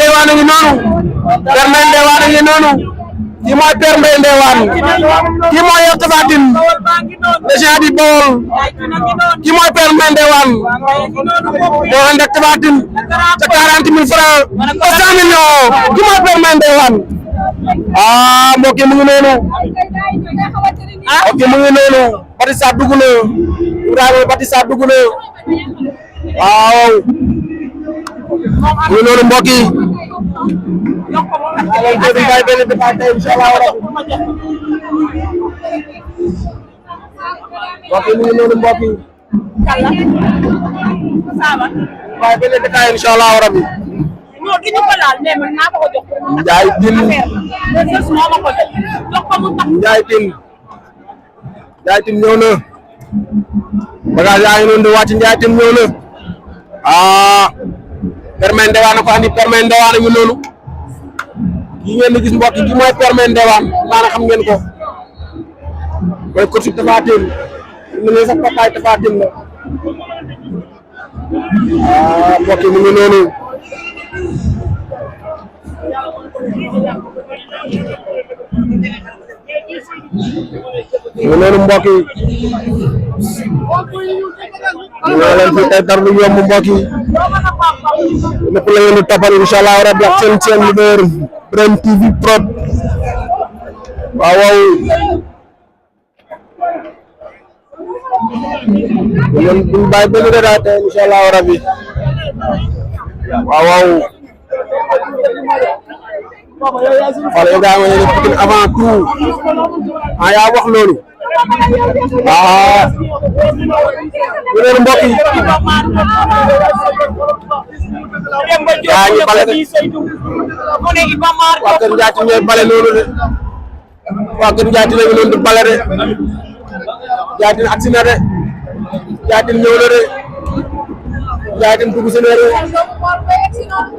Ndewane ngi noonu Père Mbaye Ndewane ngi noonu kii mooy Père Mbaye Ndewane kii mooy yow Tapha Tine le géant du Baol kii mooy Père Mbaye Ndewane moo ànd ak Tapha Tine ca 40 000 francs ba 100 millions kii mooy Père Mbaye Ndewane mbokk yi mu ngi noonu mbokk yi mu ngi noonu Batista dugg na Ibrahima Batista dugg na waaw mu ngi noonu mbokk yi mbokk yi mu ngi noonu mbokk yi waaye benn détail incha allah rabbi Ndiaye Tine Ndiaye Tine ñëw na bagage yaa ngi noonu di wàcc Ndiaye Tine ñëw na Père Mbaye Ndewane ko andi Père Mbaye Ndewane ngi noonu kii ngeen di gis mbokk yi kii mooy Père Mbaye Ndewane maanaam xam ngeen ko mooy coach Tapha Tine mu ngi sax papaay Tapha Tine la mbokk yi mu ngi noonu mu noonu mbokk yi ñoo leen fi tey dara lu yomb mbokk yi lépp la ngeen di toppal incha allah rabbi ak seen chaîne leader Birame TV Prod waaw waaw ñun duñ bàyyi benn détail tey incha allah rabbi waaw waaw wala Ibrahima ne Pikine avant tout yaa wax loolu ñu leen mbokk yi yaa ngi bale de waa Kër Ndiaye ñooy bale loolu de waa Kër Ndiaye lañu noonu di bale de Ndiaye agsi na de Ndiaye ñëw na de Ndiaye dugg si na de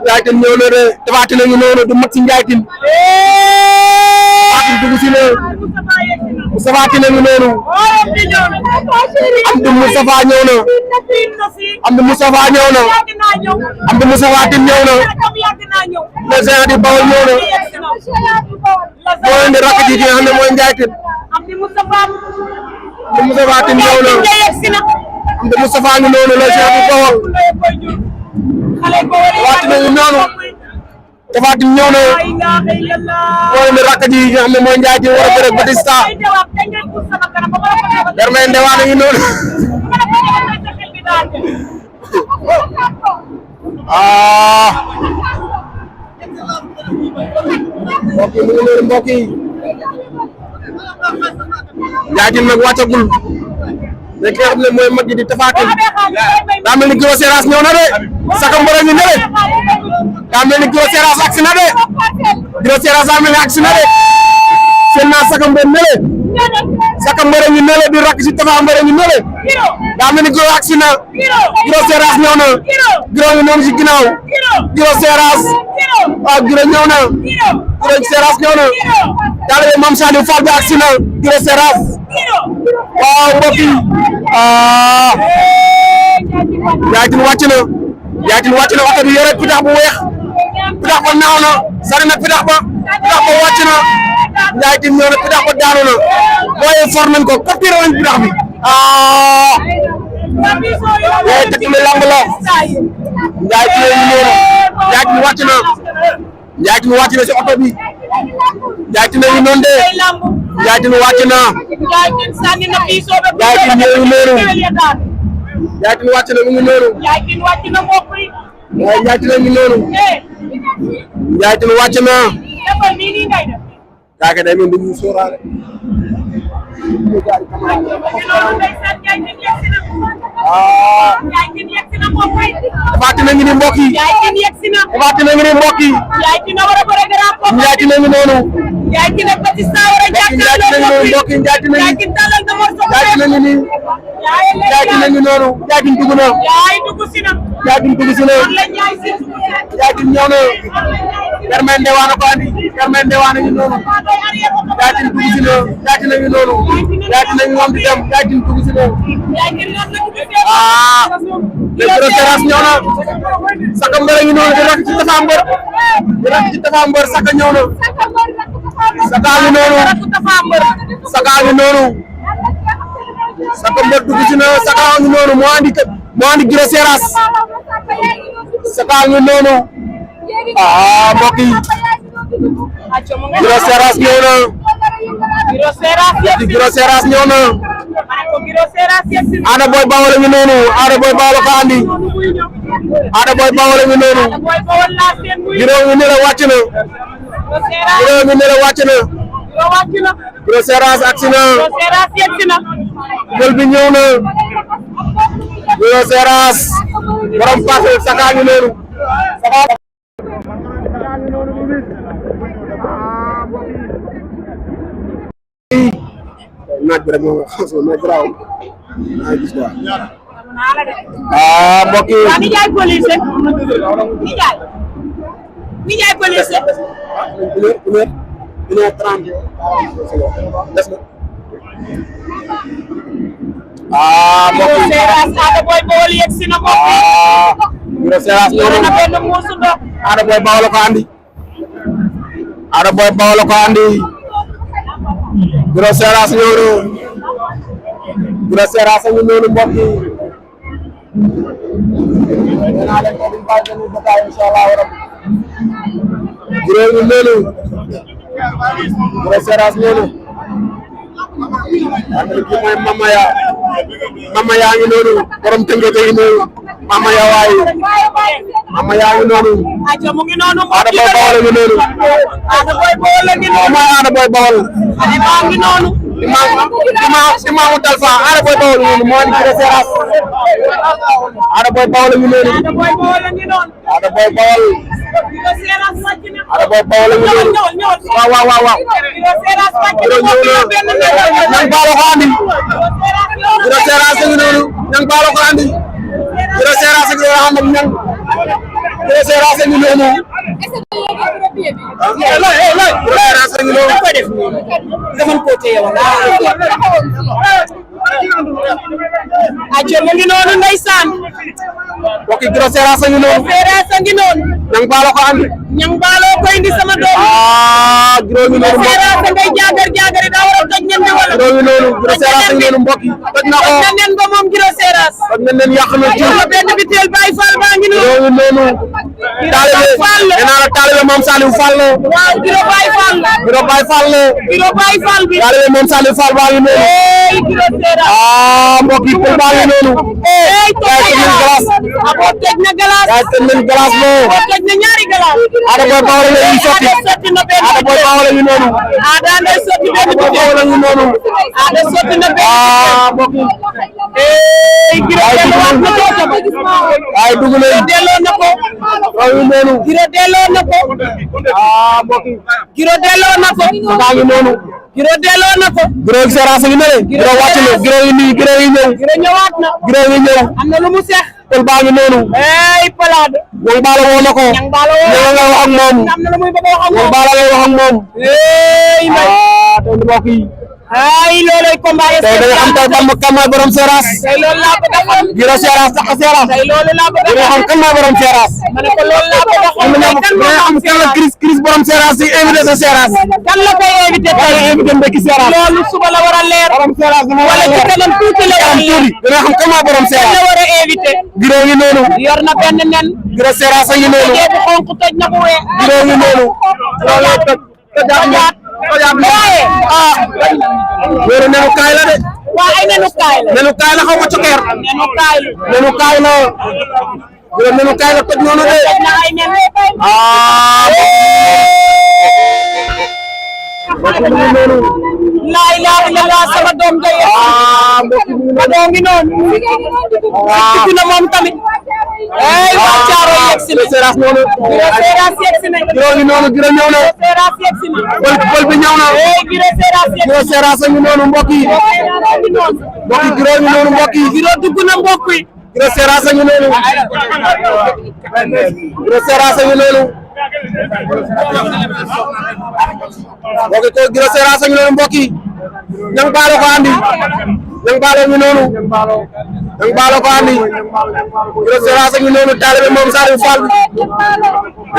Ndiaye ñëw na de Tapha Tine ngi noonu du mat si Ndiaye Tapha Tine dugg si na Tapha Tine ngi noonu Amdi Moustapha ñëw na Amdi Moustapha ñëw na Amdi Moustapha Tine ñëw na le géant du Baol ñëw na moo indi rakk ji nga xam ne mooy Ndiaye Tine Amdi Moustapha Tine ñëw na Amdi Moustapha ngi noonu le géant du Baol Tapha Tine ngi noonu Tapha Tine ñëw na moo indi rakk ji nga xam ne mooy Ndiaye Tine war a bëre Batista Père Mbaye Ndewane ngi noonu mbokk yi mu ngi noonu mbokk yi Ndiaye Tine nag wàccagul mais ki nga xam ne mooy mag ji di Tapha Tine daa mel ni Giro Seras ñëw na de Saka Mboro ngi ne de daa mel ni Giro Seras agsi na de Giro Seras daa mel ni agsi na de seen naa Saka Mboro ne de Saka Mboro ngi ne di rakk ci Tapha Mboro ngi ne de daa mel ni Giro agsi na Giro Seras ñëw na Giro ngi noonu ci ginnaaw Giro Seras waaw Giro ñëw na Giro Seras ñëw na daal Mame Saliou Fall bi agsi na Giro Seras waaw mbokk yi Ndiaye Tine wàcc na Ndiaye Tine wàcc na oto bi yore pitax bu weex pitax ba naaw na sari na pitax ba wàcc na Ndiaye Tine ñëw na pitax ba daanu na booyee for nañ ko capturé nañ pitax bi yooyu tëkk mi lamb la Ndiaye Tine ñu noonu Ndiaye Tine wàcc na Ndiaye Tine wàcc na si oto bi Ndiaye Tine ñu noonu de Ndiaye Tine wàcc na Ndiaye Tine ñëw noonu Ndiaye Tine wàcc na mu ngi noonu Ndiaye Tine ngi noonu Ndiaye Tine wàcc na kaake day mel ni ñu sóoraale Tapha Tine ngi ni mbokk yi Tapha Tine ngi ni mbokk yi Ndiaye Tine ngi noonu Ndiaye Tine ngi noonu mbokk yi Ndiaye Tine ngi ni Ndiaye Tine ngi noonu Ndiaye Tine dugg na Ndiaye Tine dugg si na Ndiaye Tine ñëw na Père Mbaye Ndewane ko andi Père Mbaye Ndewane ngi noonu Ndiaye Tine dugg si na Ndiaye Tine ngi noonu Ndiaye Tine ngi moom di dem Ndiaye Tine dugg si na léegi Giro Seras ñëw na Saka Mbër a ngi noonu di rakk ci Tapha Mbeur di rakk ci Tapha Mbeur Saka ñëw na Saka ngi noonu Saka ngi noonu Saka Mbër dugg ci na Saka ngi noonu moo andi Giro Seras Saka ngi noonu mbokk yi Giro Seras ñëw na Giro Seras ñëw na Ada Boy Bawol ngi noonu Ada Boy Bawol ko andi Ada Boy Bawol ngi noonu Giro ngi ne la wàcc na Giro ngi ne la wàcc na Giro Seras agsi na jël bi ñëw na Giro Seras borom passe Saka ngi noonu naaj bi rek moom naaj garaaw naa gis quoi mbokk yi ni jaay police ni jaay police 1h30 des na mbokk yi Ada Boy Bawol yegg si na ko Giro Seras na benn muusu ndox Ada Boy Bawol ko andi Ada Boy Bawol ko andi Giro Seras ñëw na Giro Seras ngi noonu mbokk yi naa leen ko duñ bàyyi dañuy bataay inshallah rabbi Giro ngi noonu Giro Seras ñëw na ak ki mooy Mama yaa ngi noonu borom Tëngéej ngi noonu Mama yaa waay Mama yaa ngi noonu aja mu ngi noonu Ada Boy Bawol ngi noonu Ada Boy Bawol ngi noonu Ada Boy Bawol ale baa ngi noonu Imaamu Talfa Ada Boy Bawol ngi noonu moo andi Giro Seras Ada Boy Bawol ngi noonu Ada Boy Bawol ngi noonu Ada Boy Bawol Giro Seras wàcc na Ada Boy Bawol ngi noonu waaw Giro Seras wàcc na ñëw na ñang baalo ko andi Giro Seras ngi noonu ñang baalo ko andi Giro Seras ngi noonu ànd ak ñang Giro Seras ngi noonu Giro Seras ngi noonu defal ko téye wala aja mu ngi noonu ndeysaan mbokk yi Giro Seras ngi noonu Seras ngi noonu ñang baalo ko andi ñang baalo ko indi sama doom Giro ngi noonu Seras ngay jaagar daa war a toj ñen di wala Giro ngi noonu Giro Seras ngi noonu mbokk yi toj na ko na nen ba moom Giro Seras toj na nen yàq na ci la benn bitel Baye Fall baa ngi Giro noonu ngi noonu taalibe nee naa la taalibe Mame Saliou Fall la waaw Giro Baye Fall Giro Baye Fall la Giro Baye Fall bi taalibe Mame Saliou Fall baa ngi noonu Giro Seras mbokk yi pël baa ngi noonu toj na glace abo toj na glace gaay tëj nañ glace lo toj na ñaari glace Ada Boy Bawol la ñuy sotti na benn Ada Boy Bawol la ñu noonu Ada ndey sotti benn Ada Boy Bawol la ñu noonu Ada sotti na benn mbokk yi Giro delloo na ko ay dugg nañ delloo na ko ñu noonu Giro delloo na ko mbokk yi Giro delloo na ko baa ngi noonu Giro delloo na ko Giro Seras ngi nele Giro wàcc na Giro yi nii Giro yi ñëw Giro ñëwaat na Giro yi ñëw am na lu mu seex pël baa ngi noonu palade ñang baalo woo na ko ñang baalo woo ñang nga wax ak moom am na lu muy bëgg a wax ak ñang moom baalo ngay wax ak moom tey mbokk yi ay looloy combat tey da nga xam tey kan mooy borom Seras tey loolu laa bëgg a xam Giro Seras tax Seras tey loolu laa bëgg a da nga xam kan mooy borom Seras ma ne ko loolu laa bëgg a xam tey kan moo am kan la Chris borom Seras di invité sa Seras kan la koy invité tey invité Mbeki Seras loolu suba la war a leer borom Seras dama wala ci kanam tuuti la war a leer dina xam kan mooy borom kan Seras la war a invité Giro ngi noonu yor na benn nen Giro Seras ngi noonu bu xonk toj na bu weex Giro ngi noonu loolu toj tojaat waaye wéeru nenu kaay la de waa ay nenu kaay la nenu kaay la xaw ma cokeer nenu kaay la nenu kaay la Giro nenu kaay la toj noonu de toj na ay nen laa ilaaha illallaah sama doom day ma doom ngi noonu dugg na moom tamit waa Caaro yegg si na Seras noonu Giro Seras yegg si na Giro ngi noonu Giro ñëw na Seras yegg si na pël bi ñëw na Giro Seras yegg Giro Seras ngi noonu mbokk yi Giro ngi noonu mbokk yi Giro dugg na mbokk yi Giro Seras ngi noonu Giro Seras ngi noonu mbokk yi Giro Seras ngi noonu mbokk yi ñang baalo ko andi ñang baalo ngi noonu Ñang Baalo ko andi Giro Seras ak ñu noonu taalibe moom Saliou Fall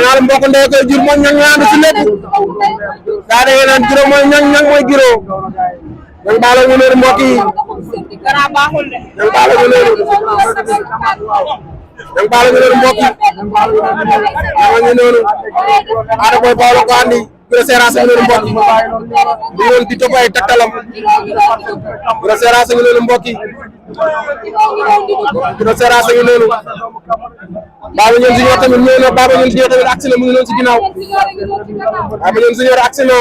ñaar mbokk ndey koy jur moom ñang ñaan ci lépp daa da naan Giro mooy ñang mooy Giro Ñang Baalo ñu noonu mbokk yi dara baaxul de Ñang Baalo ñu noonu Ñang Baalo ñu noonu mbokk yi ñu noonu Ada Boy Baalo ko andi Giro Seras ak ñu noonu mbokk yi di woon di topp ay takkalam Giro Seras ak ñu noonu mbokk yi Giro Seras ak ñu noonu Baba Ñoon Junior tamit ñëw na Baba Ñoon Junior tamit agsi na mu ngi noonu ci ginnaaw Baba Ñoon Junior agsi na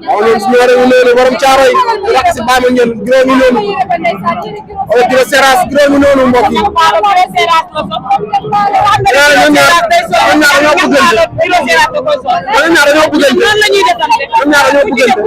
Baba Ñoon Junior ngi noonu borom Caaroy di wax si Baba Ñoon Giro ngi noonu wala Giro Seras Giro ngi noonu mbokk yi ñoom ñaar dañoo bëggante ñoom ñaar dañoo bëggante ñoom ñaar dañoo bëggante